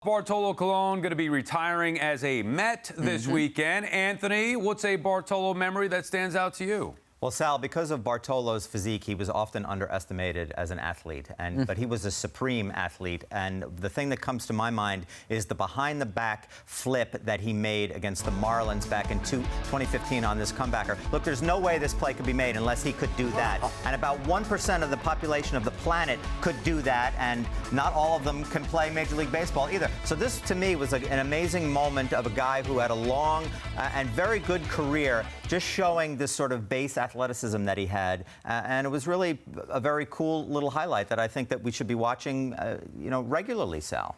Bartolo Colon going to be retiring as a Met this weekend. Anthony, what's a Bartolo memory that stands out to you? Well, Sal, because of Bartolo's physique, he was often underestimated as an athlete, but he was a supreme athlete. And the thing that comes to my mind is the behind-the-back flip that he made against the Marlins back in 2015 on this comebacker. Look, there's no way this play could be made unless he could do that. And about 1% of the population of the planet could do that, and not all of them can play Major League Baseball either. So this, to me, was an amazing moment of a guy who had a long and very good career, just showing this sort of base athleticism that he had, and it was really a very cool little highlight that I think that we should be watching, regularly, Sal.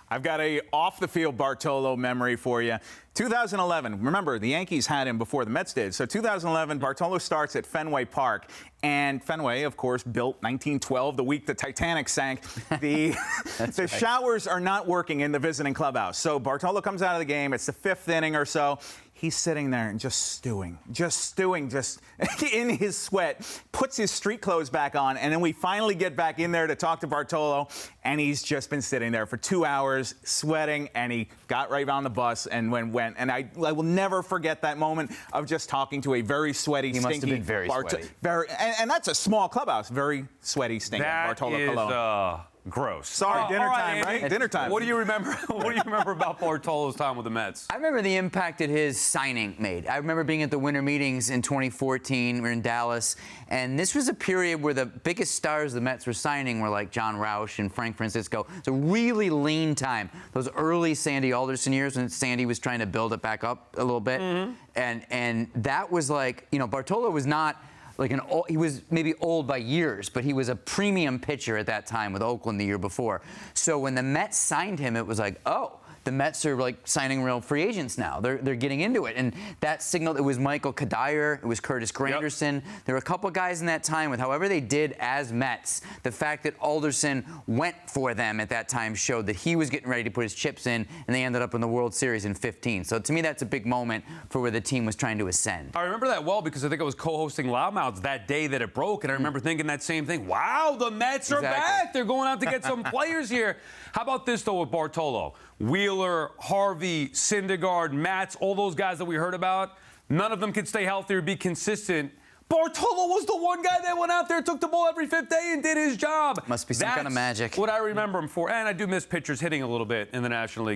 I've got a off-the-field Bartolo memory for you. 2011, remember, the Yankees had him before the Mets did. So 2011, Bartolo starts at Fenway Park. And Fenway, of course, built 1912, the week the Titanic sank. The showers are not working in the visiting clubhouse. So Bartolo comes out of the game. It's the fifth inning or so. He's sitting there and just stewing in his sweat, puts his street clothes back on, and then we finally get back in there to talk to Bartolo, and he's just been sitting there for 2 hours sweating, and he got right on the bus and went. And I will never forget that moment of just talking to a very sweaty, he stinky must have been very sweaty. And that's a small clubhouse, very sweaty, stinky Bartolo Colon. Gross. Sorry, dinner time, right? Dinner time. What do you remember? What do you remember about Bartolo's time with the Mets? I remember the impact that his signing made. I remember being at the winter meetings in 2014. We were in Dallas, and this was a period where the biggest stars the Mets were signing were like John Roush and Frank Francisco. It's a really lean time. Those early Sandy Alderson years when Sandy was trying to build it back up a little bit, and that was like, Bartolo was not like he was maybe old by years, but he was a premium pitcher at that time with Oakland the year before. So when the Mets signed him, it was like, oh, the Mets are like signing real free agents now. They're getting into it. And that signaled, it was Michael Kadire, it was Curtis Granderson. There were a couple guys in that time with however they did as Mets. The fact that Alderson went for them at that time showed that he was getting ready to put his chips in, and they ended up in the World Series in 15. So to me, that's a big moment for where the team was trying to ascend. I remember that well because I think I was co-hosting Loudmouths that day that it broke, and I remember thinking that same thing. Wow, the Mets are back. They're going out to get some players here. How about this, though, with Bartolo? Wheeler, Harvey, Syndergaard, Matz, all those guys that we heard about, none of them could stay healthy or be consistent. Bartolo was the one guy that went out there, took the ball every fifth day, and did his job. Must be some kind of magic. What I remember him for. And I do miss pitchers hitting a little bit in the National League.